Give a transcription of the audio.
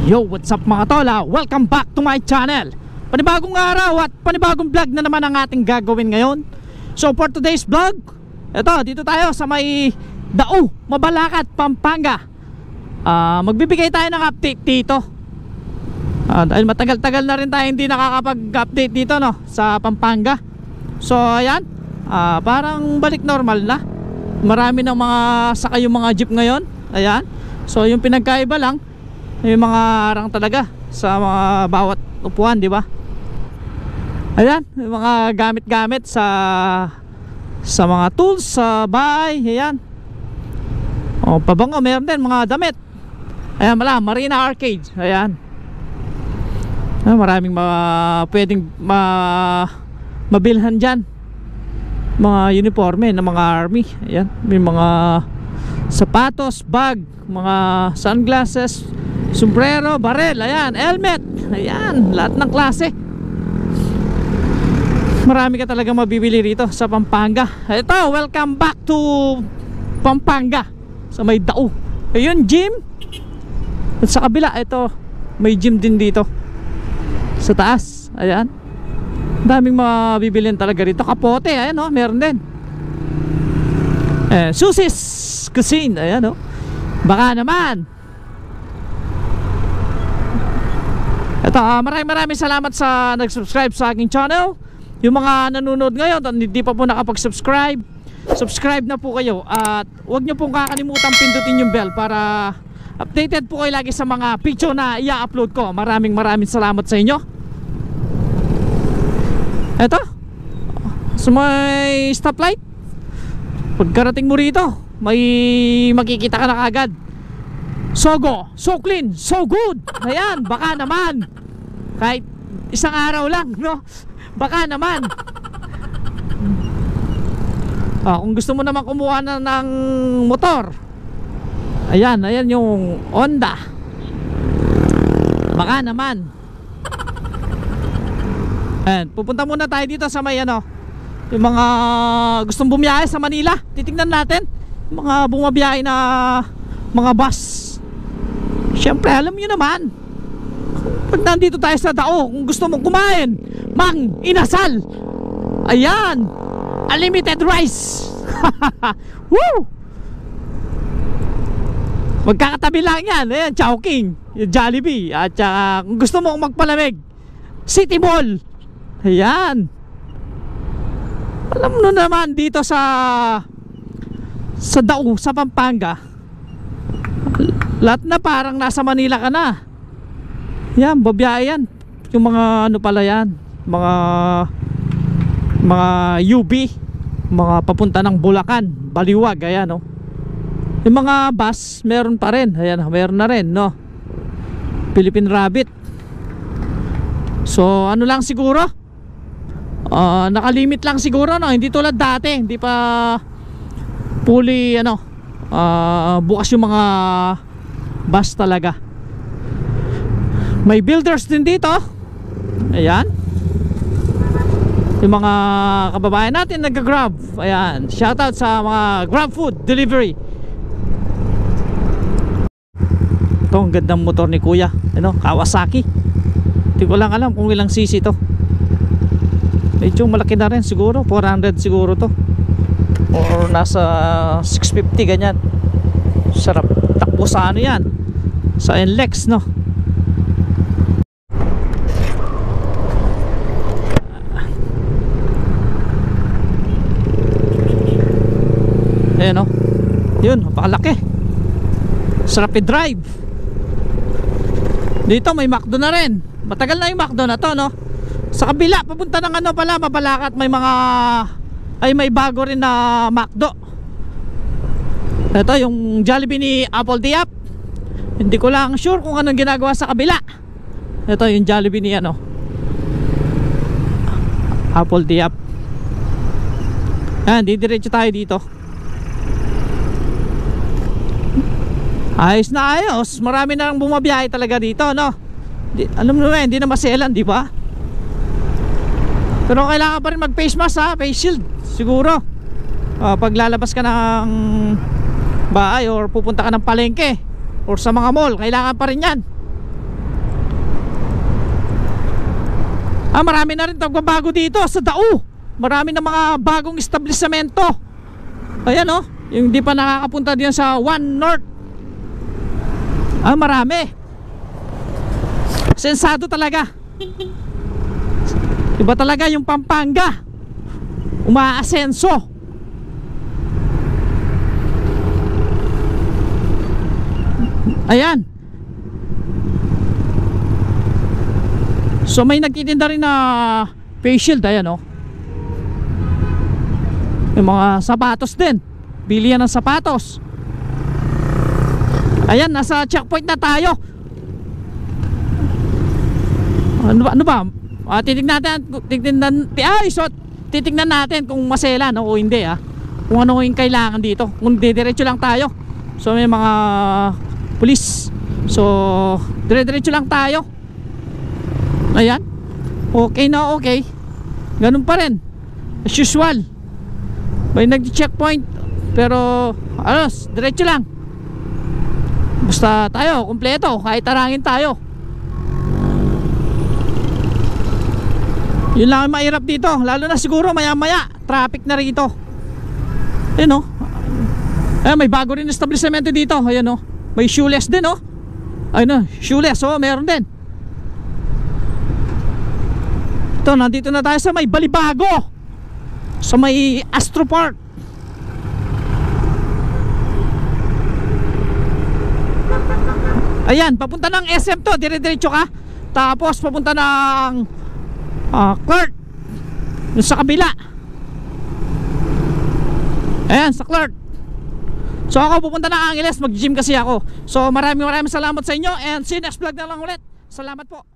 Yo, what's up mga tola? Welcome back to my channel. Panibagong araw at panibagong vlog na naman ang ating gagawin ngayon. So for today's vlog, dito tayo sa may Mabalacat, Pampanga. Magbibigay tayo ng update dito. Dahil matagal-tagal na rin tayo hindi nakakapag-update dito, no, sa Pampanga. So ayan, parang balik normal na. Marami ng mga sakay yung mga jeep ngayon. Ayan. So yung pinagkaiba lang, may mga harang talaga sa mga bawat upuan, di ba? Ayan, may mga gamit-gamit sa mga tools sa bahay. Ayan. Pabango, meron din mga damit. Ayan, Marina Arcade. Ayan. Maraming mga pwedeng mabilhan dyan. Mga uniforme ng mga army. Ayan, may mga sapatos, bag, mga sunglasses, sombrero, barel, ayan, helmet, ayan, lahat ng klase. Marami ka talaga mabibili rito sa Pampanga. Ito, welcome back to Pampanga sa may Dao. Ayun, gym. At sa kabila, ito, may gym din dito sa taas, ayan. Daming mabibilin talaga rito. Kapote, ayan, oh, meron din. Susis Cuisine, ayan, oh. Baka naman. Ito, maraming salamat sa nag-subscribe sa aking channel. Yung mga nanonood ngayon at hindi pa po nakapag-subscribe, subscribe na po kayo. At huwag nyo pong kakalimutan pindutin yung bell para updated po kayo lagi sa mga picture na i-upload ko. Maraming salamat sa inyo. Ito, sa may stoplight, pagkarating mo rito, may makikita ka na kagad. Sogo, so clean, so good. Ayan, baka naman. Kahit isang araw lang, no? Baka naman. Kung gusto mo naman kumuha na ng motor, ayan yung Honda. Baka naman. Ayan, pupunta muna tayo dito sa may yung mga gustong bumiyahe sa Manila. Titignan natin yung mga bumabiyahe na mga bus. Siyempre, alam nyo naman, pag nandito tayo sa Dao, kung gusto mong kumain, mang inasal, ayan, unlimited rice. Woo! Magkakatabi lang yan. Ayan, Chowking, yung Jollibee. At kung gusto mong magpalamig, City Mall. Ayan. Alam mo naman dito sa Dao, sa Pampanga, lahat na parang nasa Manila ka na. Yan, babiyahe yan. Yung mga pala yan, mga UB, mga papunta ng Bulacan, Baliwag, ayan, no. Yung mga bus, meron pa rin. Ayan, meron na rin, no. Philippine Rabbit. So, ano lang siguro, nakalimit lang siguro, no. Hindi tulad dati, hindi pa fully, bukas yung mga bus talaga. May builders din dito. Ayan, yung mga kababayan natin nag-grab. Ayan, shoutout sa mga grab food delivery. Ito, ang gandang motor ni kuya, Kawasaki. Hindi ko lang alam kung ilang cc to. Medyo malaki na rin siguro, 400 siguro to, or nasa 650 ganyan. Sarap takbo sa yan, sa NLEX, no. Ayan, no. Yun, napakalaki. Sarap i-drive. Dito may McDo na rin. Matagal na yung McDo na to, no. Sa kabila, papunta ng Mabalacat, may may bago rin na McDo. Ito yung Jollibee ni Apple Diap. Hindi ko lang sure kung anong ginagawa sa kabila. Ito yung Jollibee ni Apple Diap. Ayan, didiretso tayo dito. Ayos na ayos. Marami na lang bumabiyahe talaga dito, no. Alam mo naman, hindi na Maselan, di ba? Pero kailangan pa rin mag face mask, ha, face shield siguro. Pag lalabas ka ng bahay or pupunta ka ng palengke or sa mga mall, kailangan pa rin yan. Marami na rin pagbabago dito sa Dao. Marami na mga bagong establishmento. Ayan oh, yung di pa nakakapunta diyan sa 1 North. Marami. Sensado talaga. Iba talaga yung Pampanga. Umaasenso. Ayan. So may nagtitinda rin na face shield. Ayan oh. Yung mga sapatos din. Bili yan ng sapatos. Ayan, nasa checkpoint na tayo. Ano ba? Titignan natin kung Maselan o hindi kung ano yung kailangan dito. Kung diretso lang tayo. So may mga pulis. So diretso lang tayo. Ayan. Okay na okay. Ganun pa rin as usual. May nag-checkpoint. Pero diretso lang. Basta tayo kumpleto. Kahit tarangin tayo. Yun lang ang mahirap dito. Lalo na siguro maya maya traffic na rito. Ayan o. May bago rin establishment dito. Ayan o. May shoeless din o. Ayun o, shoeless o, meron din. Ito, nandito na tayo sa may Balibago. Sa may Astro Park. Ayan, papunta ng SM to. Dire-diretso ka. Tapos papunta ng Clark. Yung sa kabila. Ayan, sa Clark. So ako pupunta ng Angeles. Mag-gym kasi ako. So maraming salamat sa inyo. And see you next vlog na lang ulit. Salamat po.